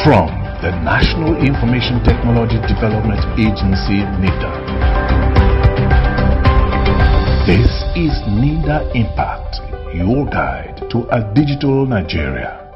From the National Information Technology Development Agency, Nitda. This is Nitda Impact, your guide to a digital Nigeria.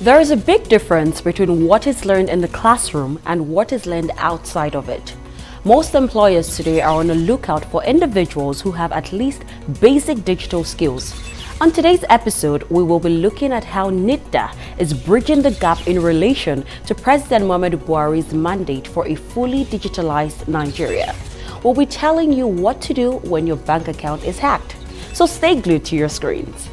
There is a big difference between what is learned in the classroom and what is learned outside of it. Most employers today are on the lookout for individuals who have at least basic digital skills. On today's episode, we will be looking at how Nitda is bridging the gap in relation to President Muhammadu Buhari's mandate for a fully digitalized Nigeria. We'll be telling you what to do when your bank account is hacked. So stay glued to your screens.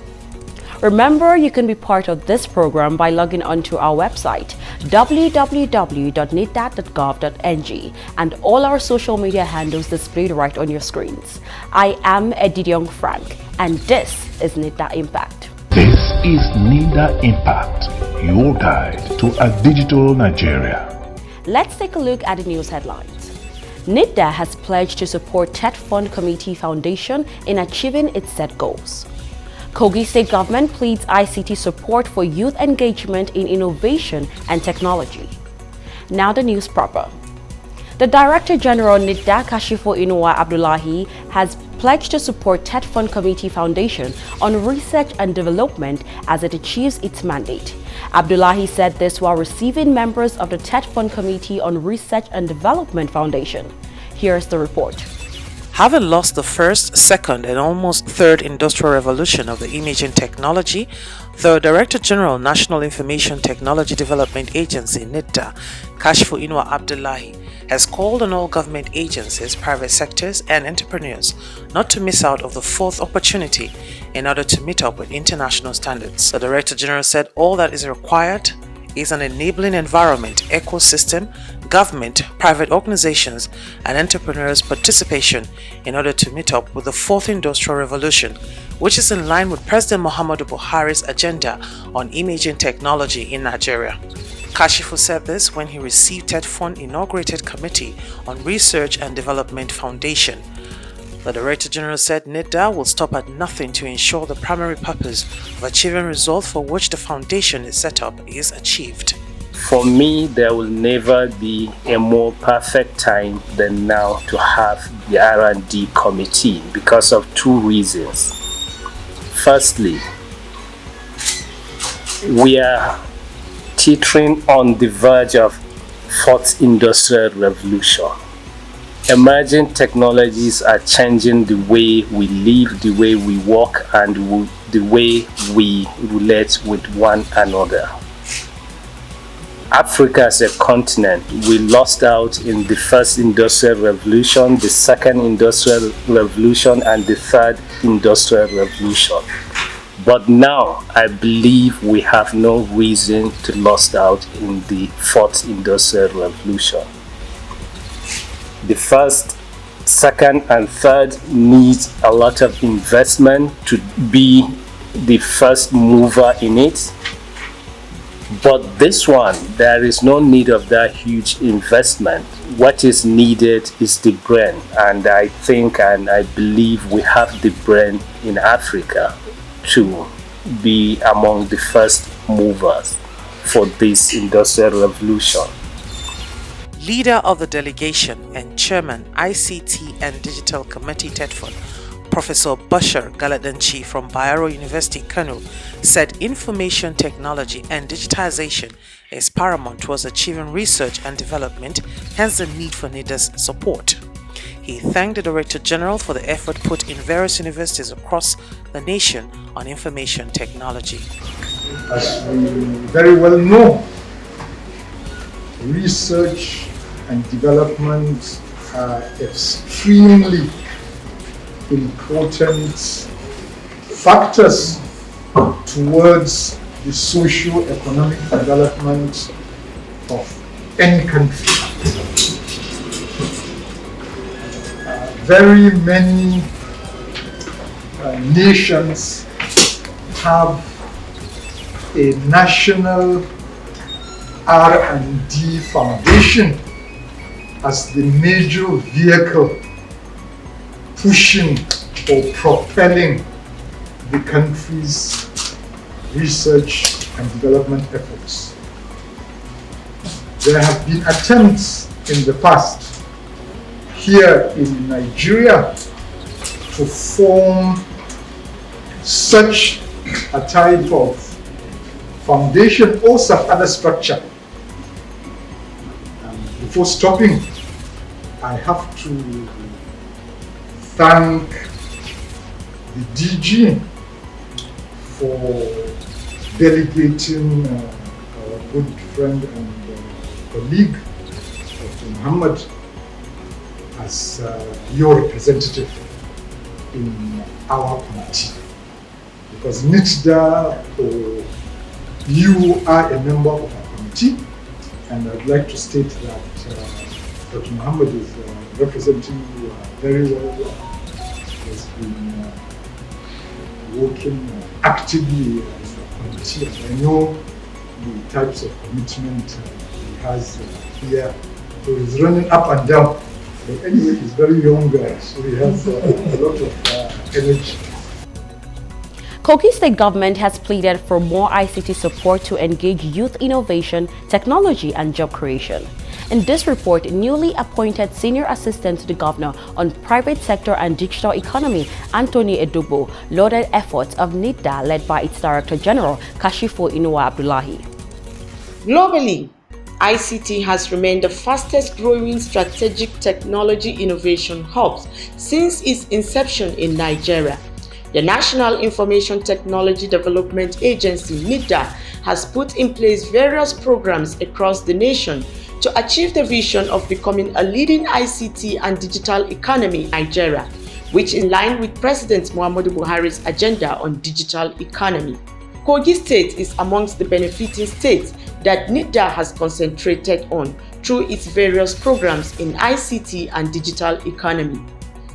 Remember, you can be part of this program by logging onto our website www.nitda.gov.ng and all our social media handles displayed right on your screens. I am Edidiong Frank, and this is Nitda Impact. This is Nitda Impact, your guide to a digital Nigeria. Let's take a look at the news headlines. Nitda has pledged to support TED Fund Committee Foundation in achieving its set goals. Kogi State Government pleads ICT support for youth engagement in innovation and technology. Now the news proper. The Director General Nitda Kashifo Inuwa Abdullahi has pledged to support TED Fund Committee Foundation on research and development as it achieves its mandate. Abdullahi said this while receiving members of the TED Fund Committee on Research and Development Foundation. Here's the report. Having lost the first, second, and almost third industrial revolution of the imaging technology, the Director General National Information Technology Development Agency, Nitda, Kashifo Inuwa Abdullahi, has called on all government agencies, private sectors, and entrepreneurs not to miss out of the fourth opportunity in order to meet up with international standards. The Director General said all that is required is an enabling environment, ecosystem, government, private organizations, and entrepreneurs' participation in order to meet up with the fourth industrial revolution, which is in line with President Muhammadu Buhari's agenda on imaging technology in Nigeria. Kashifo said this when he received TED Fund Inaugurated Committee on Research and Development Foundation. The Director General said Nitda will stop at nothing to ensure the primary purpose of achieving results for which the foundation is set up is achieved. For me, there will never be a more perfect time than now to have the R&D committee because of two reasons. Firstly, we are teetering on the verge of fourth industrial revolution. Emerging technologies are changing the way we live, the way we work, and the way we relate with one another. Africa as a continent, we lost out in the first industrial revolution, the second industrial revolution, and the third industrial revolution. But now, I believe we have no reason to lose out in the fourth industrial revolution. The first, second, and third needs a lot of investment to be the first mover in it. But this one, there is no need of that huge investment. What is needed is the brain. And I think and I believe we have the brain in Africa to be among the first movers for this industrial revolution. Leader of the delegation and chairman ICT and Digital Committee TED Fund, Professor Bashar Galadanchi from Bayero University, Kano, said information technology and digitization is paramount towards achieving research and development, hence the need for Nitda's support. He thanked the Director General for the effort put in various universities across the nation on information technology. As we very well know, research and development are extremely important factors towards the socio-economic development of any country. Very many nations have a national R&D foundation as the major vehicle pushing or propelling the country's research and development efforts. There have been attempts in the past here in Nigeria to form such a type of foundation or some other structure. Before stopping, I have to thank the DG for delegating our good friend and colleague, Dr. Muhammad, as your representative in our committee. Because Nitda, or you are a member of our committee, and I'd like to state that Dr. Muhammad is representing you very well. Has been working actively as a committee, and I know the types of commitment he has here. So he's running up and down. But anyway, he's very young, so he has a lot of energy. Kogi State government has pleaded for more ICT support to engage youth innovation, technology and job creation. In this report, newly appointed Senior Assistant to the Governor on Private Sector and Digital Economy, Anthony Edugbo, lauded efforts of Nitda led by its Director General, Kashifo Inuwa Abdullahi. Globally, ICT has remained the fastest growing strategic technology innovation hub since its inception in Nigeria. The National Information Technology Development Agency, NITDA, has put in place various programs across the nation to achieve the vision of becoming a leading ICT and digital economy in Nigeria, which is in line with President Muhammadu Buhari's agenda on digital economy. Kogi State is amongst the benefiting states that NITDA has concentrated on through its various programs in ICT and digital economy.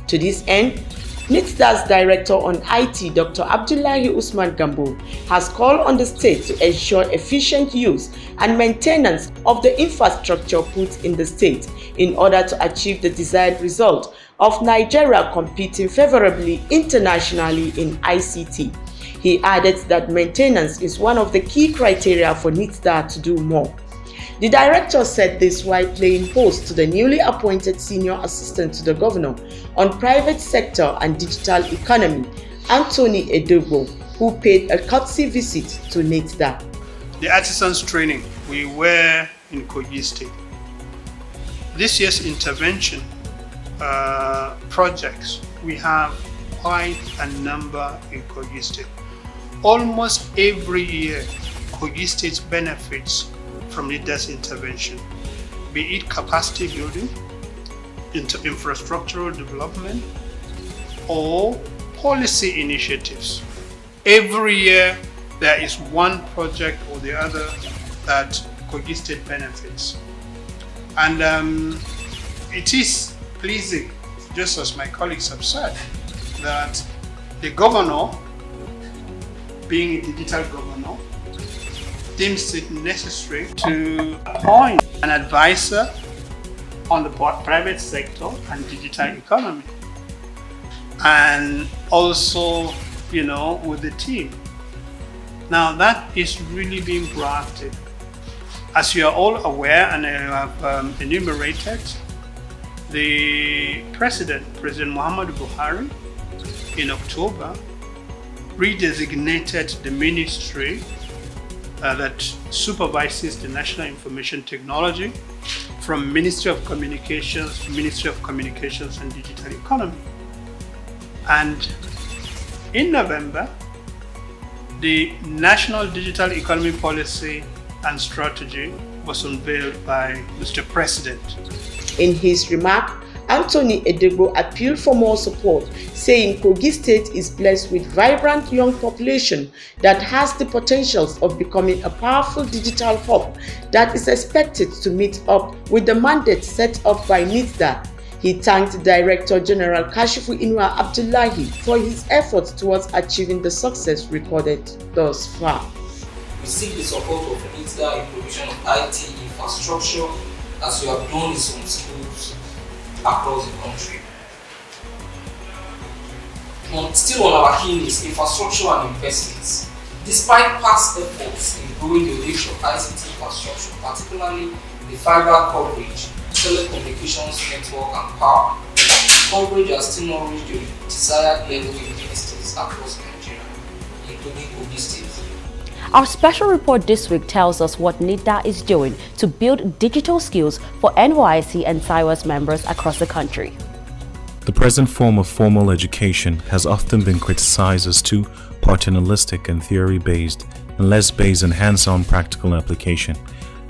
To this end, NITDA's Director on IT, Dr. Abdullahi Usman Gambo, has called on the state to ensure efficient use and maintenance of the infrastructure put in the state in order to achieve the desired result of Nigeria competing favorably internationally in ICT. He added that maintenance is one of the key criteria for NITDA to do more. The director said this while playing host to the newly appointed Senior Assistant to the Governor on Private Sector and Digital Economy, Anthony Edugbo, who paid a courtesy visit to NITDA. The artisans training we were in Kogi State. This year's intervention projects, we have quite a number in Kogi State. Almost every year, Kogi State benefits from NITDA's intervention, be it capacity building, infrastructural development, or policy initiatives. Every year, there is one project or the other that Kogi State benefits. And it is pleasing, just as my colleagues have said, that the governor, being a digital governor, deems it necessary to appoint an advisor on the private sector and digital economy, and also, with the team. Now that is really being proactive. As you are all aware, and I have enumerated, the President Muhammadu Buhari, in October, redesignated the ministry that supervises the National Information Technology from Ministry of Communications to Ministry of Communications and Digital Economy. And in November, the National Digital Economy Policy and Strategy was unveiled by Mr. President. In his remark, Anthony Edugbo appealed for more support, saying Kogi State is blessed with vibrant young population that has the potentials of becoming a powerful digital hub that is expected to meet up with the mandate set up by NITDA. He thanked Director General Kashifo Inuwa Abdullahi for his efforts towards achieving the success recorded thus far. We seek the support of NITDA in provision of IT infrastructure as we have done in some schools across the country. Still on our key needs, infrastructure and investments. Despite past efforts in growing the reach of ICT infrastructure, particularly the fiber coverage, telecommunications network, and power. Coverage has still not reached the desired level in many states across Nigeria, including Kogi State. Our special report this week tells us what Nitda is doing to build digital skills for NYSC and SIWAS members across the country. The present form of formal education has often been criticized as too paternalistic and theory-based and less based on hands-on practical application.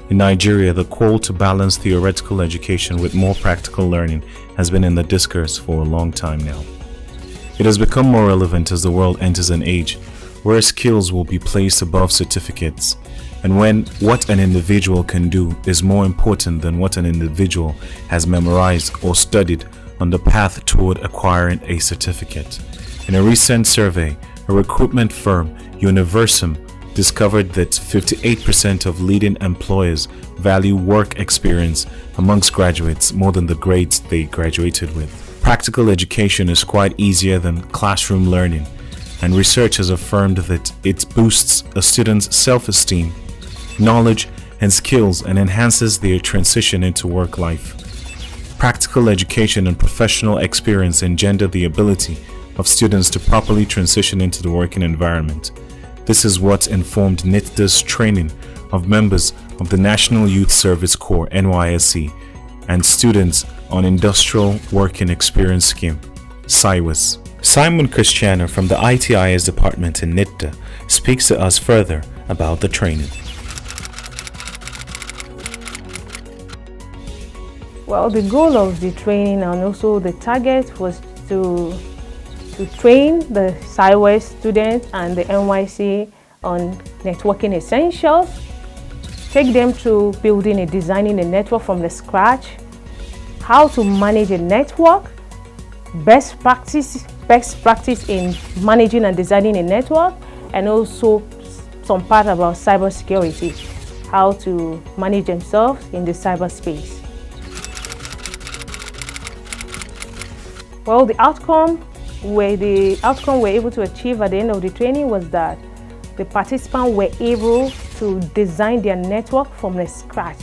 In Nigeria, the call to balance theoretical education with more practical learning has been in the discourse for a long time now. It has become more relevant as the world enters an age where skills will be placed above certificates, and when what an individual can do is more important than what an individual has memorized or studied on the path toward acquiring a certificate. In a recent survey, a recruitment firm, Universum, discovered that 58% of leading employers value work experience amongst graduates more than the grades they graduated with. Practical education is quite easier than classroom learning, and research has affirmed that it boosts a student's self-esteem, knowledge, and skills and enhances their transition into work life. Practical education and professional experience engender the ability of students to properly transition into the working environment. This is what informed Nitda's training of members of the National Youth Service Corps (NYSC) and students on Industrial Working Experience Scheme (SIWAS). Simon Cristiano from the ITIS department in Nitda speaks to us further about the training. Well, the goal of the training and also the target was to train the SIWAS students and the NYC on networking essentials, take them through building and designing a network from the scratch, how to manage a network, best practice in managing and designing a network, and also some part about cybersecurity, how to manage themselves in the cyberspace. Well, the outcome we're able to achieve at the end of the training was that the participants were able to design their network from the scratch.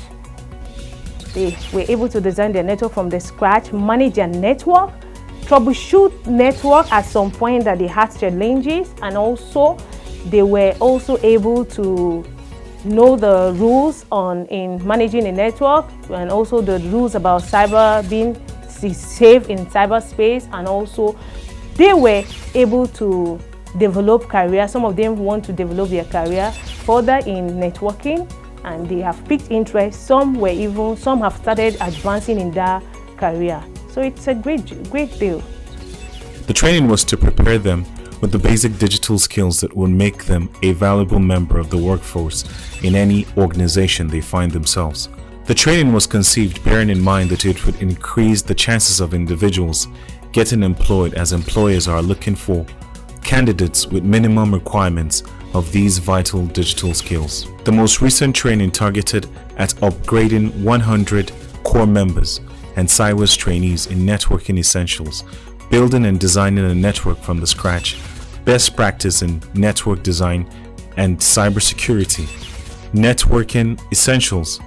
They were able to design their network from the scratch, manage their network, troubleshoot network at some point that they had challenges, and also they were also able to know the rules in managing a network, and also the rules about being safe in cyberspace, and also they were able to develop career. Some of them want to develop their career further in networking, and they have picked interest. Some have started advancing in their career. So it's a great deal. The training was to prepare them with the basic digital skills that will make them a valuable member of the workforce in any organization they find themselves. The training was conceived bearing in mind that it would increase the chances of individuals getting employed, as employers are looking for candidates with minimum requirements of these vital digital skills. The most recent training targeted at upgrading 100 core members and SIWAS trainees in networking essentials, building and designing a network from the scratch, best practice in network design and cybersecurity. Networking Essentials.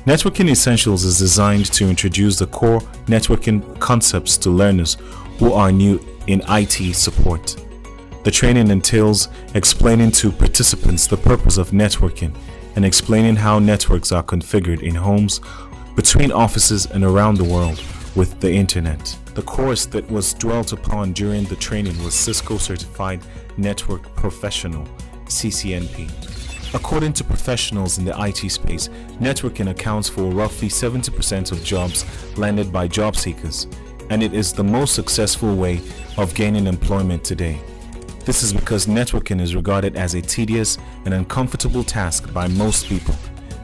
Networking Essentials is designed to introduce the core networking concepts to learners who are new in IT support. The training entails explaining to participants the purpose of networking and explaining how networks are configured in homes, between offices, and around the world with the internet. The course that was dwelt upon during the training was Cisco Certified Network Professional, CCNP. According to professionals in the IT space, networking accounts for roughly 70% of jobs landed by job seekers, and it is the most successful way of gaining employment today. This is because networking is regarded as a tedious and uncomfortable task by most people.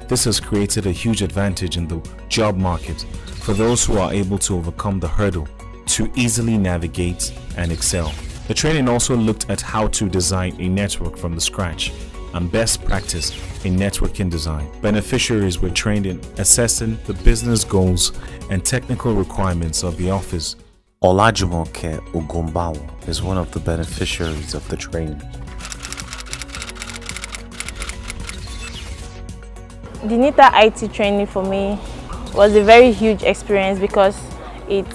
This has created a huge advantage in the job market for those who are able to overcome the hurdle to easily navigate and excel. The training also looked at how to design a network from the scratch and best practice in networking design. Beneficiaries were trained in assessing the business goals and technical requirements of the office. Olajumoke Ogumbawo is one of the beneficiaries of the training. The Nitda IT training for me was a very huge experience because it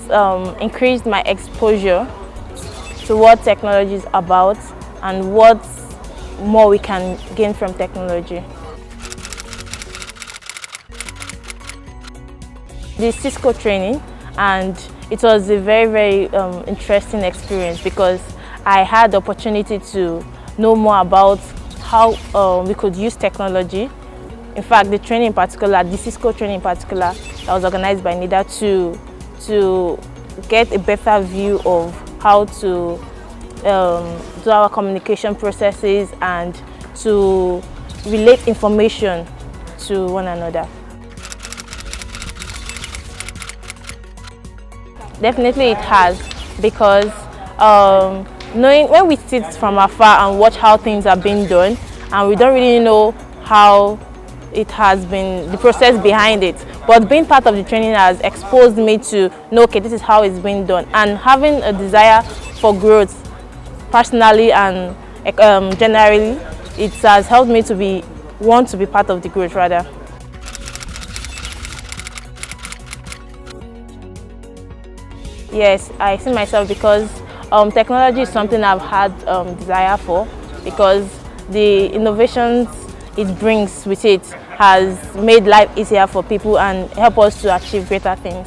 increased my exposure to what technology is about and what more we can gain from technology. The Cisco training, and it was a very interesting experience because I had the opportunity to know more about how we could use technology. In fact, the training in particular, the Cisco training in particular, that was organized by Nitda to get a better view of how to do our communication processes and to relate information to one another. Definitely it has, because knowing when we sit from afar and watch how things are being done and we don't really know how it has been, the process behind it, but being part of the training has exposed me to know, okay, this is how it's being done, and having a desire for growth personally and generally, it has helped me to want to be part of the growth rather. Yes, I see myself because technology is something I've had desire for, because the innovations it brings with it has made life easier for people and help us to achieve greater things.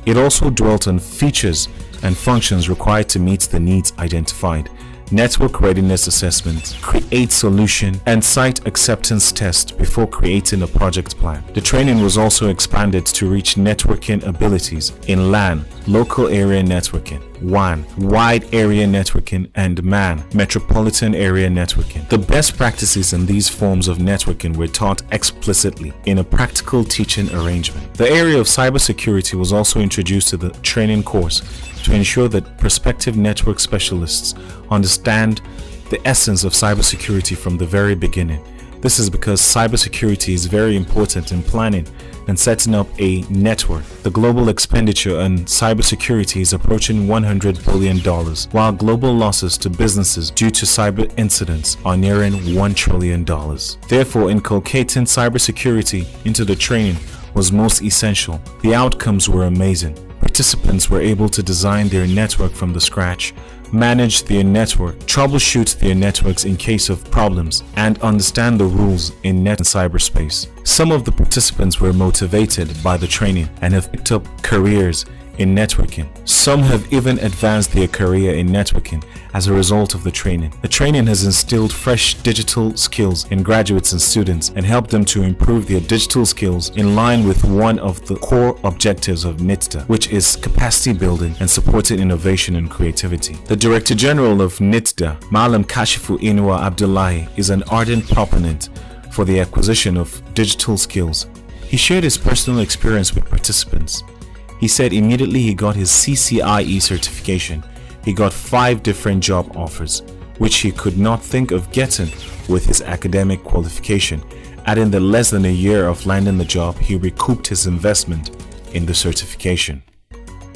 It also dwelt on features and functions required to meet the needs identified, network readiness assessment, create solution, and site acceptance test before creating a project plan. The training was also expanded to reach networking abilities in LAN, local area networking, WAN, wide area networking, and MAN, metropolitan area networking. The best practices in these forms of networking were taught explicitly in a practical teaching arrangement. The area of cybersecurity was also introduced to the training course to ensure that prospective network specialists understand the essence of cybersecurity from the very beginning. This is because cybersecurity is very important in planning and setting up a network. The global expenditure on cybersecurity is approaching $100 billion, while global losses to businesses due to cyber incidents are nearing $1 trillion. Therefore, inculcating cybersecurity into the training was most essential. The outcomes were amazing. Participants were able to design their network from the scratch, manage their network, troubleshoot their networks in case of problems, and understand the rules in net and cyberspace. Some of the participants were motivated by the training and have picked up careers in networking. Some have even advanced their career in networking as a result of the training. The training has instilled fresh digital skills in graduates and students and helped them to improve their digital skills in line with one of the core objectives of Nitda, which is capacity building and supporting innovation and creativity. The Director General of Nitda, Malam Kashifu Inuwa Abdullahi, is an ardent proponent for the acquisition of digital skills. He shared his personal experience with participants. He said immediately he got his CCIE certification, he got 5 different job offers, which he could not think of getting with his academic qualification, adding that less than a year of landing the job, he recouped his investment in the certification.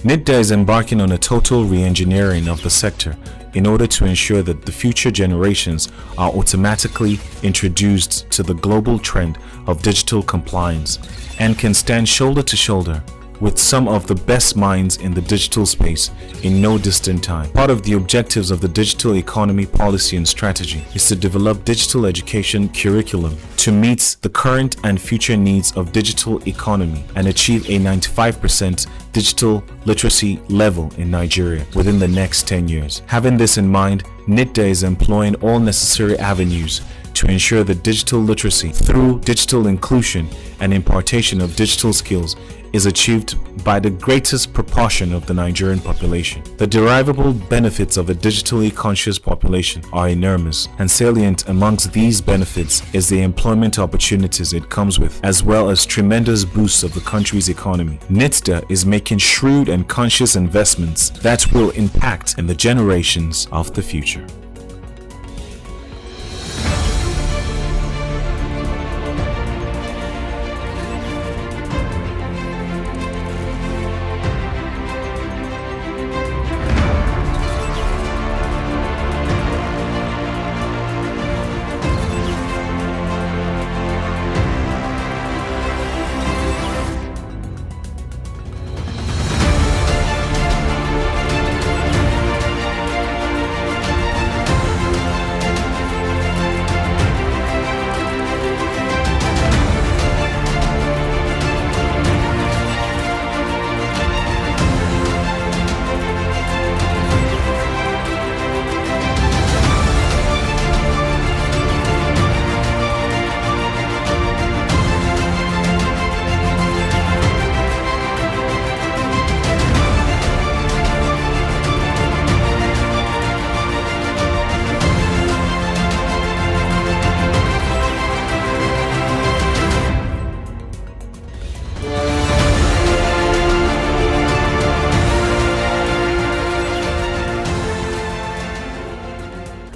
Nitda is embarking on a total re-engineering of the sector in order to ensure that the future generations are automatically introduced to the global trend of digital compliance and can stand shoulder to shoulder with some of the best minds in the digital space in no distant time. Part of the objectives of the digital economy policy and strategy is to develop digital education curriculum to meet the current and future needs of digital economy and achieve a 95% digital literacy level in Nigeria within the next 10 years. Having this in mind, Nitda is employing all necessary avenues to ensure that digital literacy through digital inclusion and impartation of digital skills is achieved by the greatest proportion of the Nigerian population. The derivable benefits of a digitally conscious population are enormous, and salient amongst these benefits is the employment opportunities it comes with, as well as tremendous boosts of the country's economy. Nitda is making shrewd and conscious investments that will impact in the generations of the future.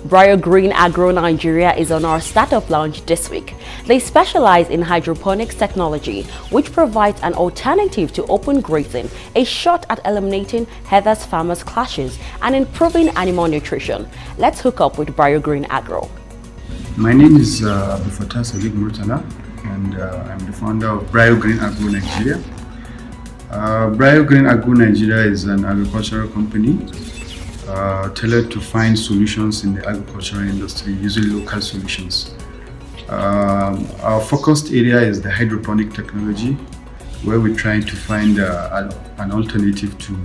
Green Agro Nigeria is on our startup launch this week. They specialize in hydroponics technology, which provides an alternative to open grazing, a shot at eliminating headless farmers' clashes and improving animal nutrition. Let's hook up with Green Agro. My name is Abdul Fattah Sadiq Murtala, and I'm the founder of Green Agro Nigeria. Green Agro Nigeria is an agricultural company tailored to find solutions in the agricultural industry using local solutions. Our focused area is the hydroponic technology, where we're trying to find an alternative to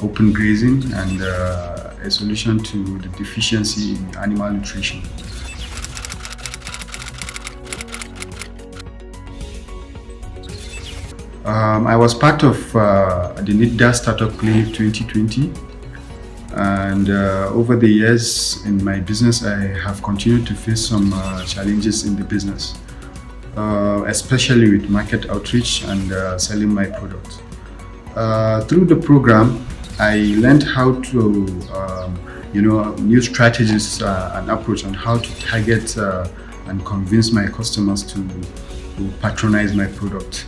open grazing and a solution to the deficiency in animal nutrition. I was part of the Nitda Startup Clinic 2020, and over the years in my business I have continued to face some challenges in the business, especially with market outreach and selling my product. Through the program I learned how to new strategies and approach on how to target and convince my customers to patronize my product.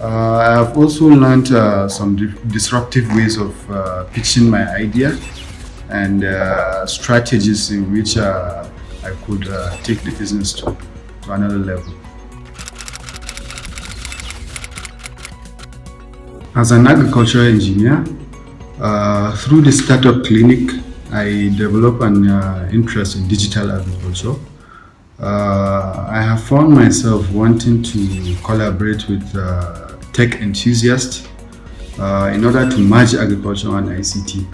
I have also learned some disruptive ways of pitching my idea and strategies in which I could take the business to another level. As an agricultural engineer, through the startup clinic, I developed an interest in digital agriculture. I have found myself wanting to collaborate with tech enthusiasts in order to merge agriculture and ICT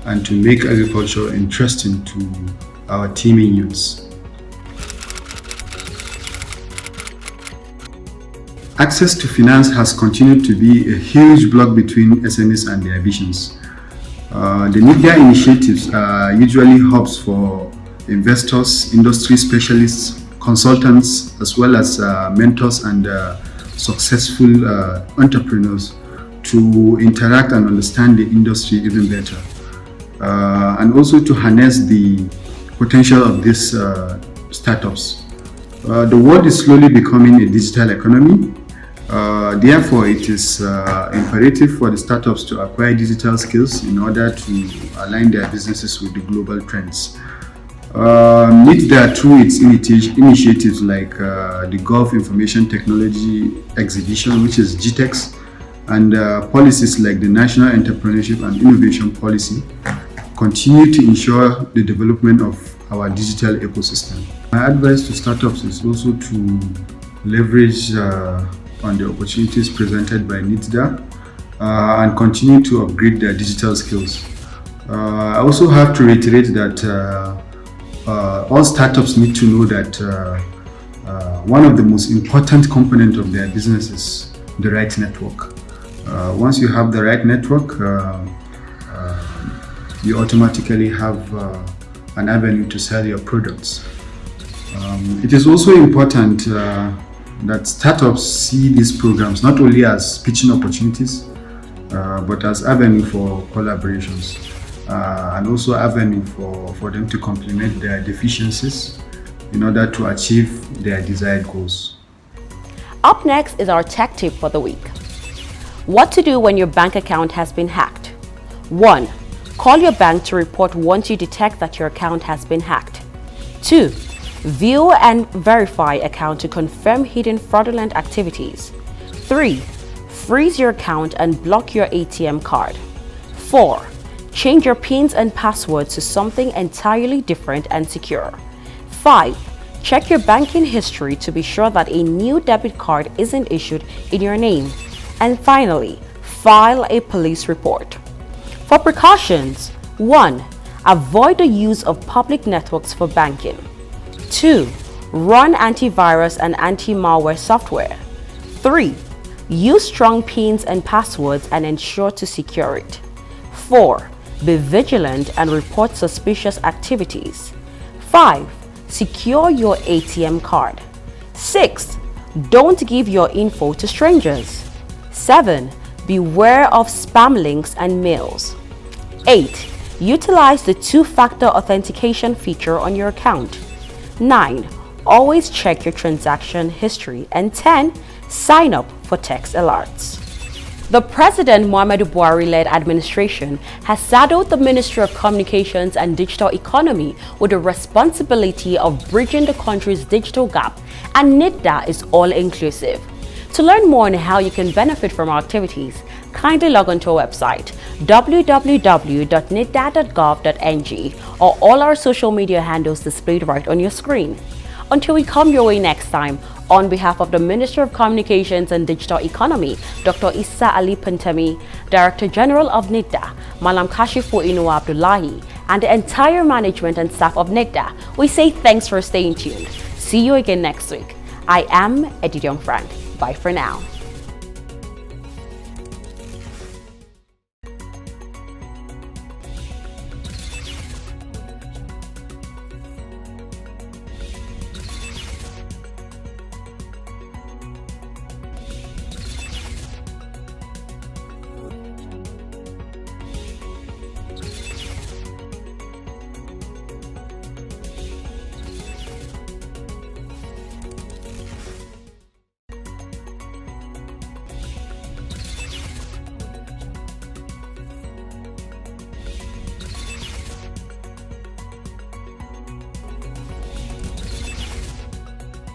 and to make agriculture interesting to our teeming youths. Access to finance has continued to be a huge block between SMEs and their visions. The Nitda initiatives are usually hubs for investors, industry specialists, consultants, as well as mentors and successful entrepreneurs to interact and understand the industry even better, and also to harness the potential of these startups. The world is slowly becoming a digital economy. Therefore, it is imperative for the startups to acquire digital skills in order to align their businesses with the global trends. Nitda, through its initiatives like the Gulf Information Technology Exhibition, which is GTEx, and policies like the National Entrepreneurship and Innovation Policy, continue to ensure the development of our digital ecosystem. My advice to startups is also to leverage on the opportunities presented by Nitda and continue to upgrade their digital skills. I also have to reiterate that all startups need to know that one of the most important components of their business is the right network. Once you have the right network, you automatically have an avenue to sell your products. It is also important that startups see these programs not only as pitching opportunities, but as avenue for collaborations. And also avenue for them to complement their deficiencies in order to achieve their desired goals. Up next is our tech tip for the week. What to do when your bank account has been hacked. 1. Call your bank to report once you detect that your account has been hacked. 2. View and verify account to confirm hidden fraudulent activities. 3. Freeze your account and block your ATM card. 4. Change your PINs and passwords to something entirely different and secure. 5. Check your banking history to be sure that a new debit card isn't issued in your name. And finally, file a police report. For precautions, 1. Avoid the use of public networks for banking. 2. Run antivirus and anti-malware software. 3. Use strong PINs and passwords and ensure to secure it. 4. Be vigilant and report suspicious activities. 5. Secure your ATM card. 6. Don't give your info to strangers. 7. Beware of spam links and mails. 8. Utilize the two-factor authentication feature on your account. 9. Always check your transaction history. And 10. Sign up for text alerts. The President Muhammadu Buhari-led administration has saddled the Ministry of Communications and Digital Economy with the responsibility of bridging the country's digital gap, and Nitda is all-inclusive. To learn more on how you can benefit from our activities, kindly log on to our website www.nitda.gov.ng or all our social media handles displayed right on your screen. Until we come your way next time, on behalf of the Minister of Communications and Digital Economy, Dr. Issa Ali Pantami, Director General of Nitda, Malam Kashifu Inu Abdullahi, and the entire management and staff of Nitda, we say thanks for staying tuned. See you again next week. I am Eddie Young Frank. Bye for now.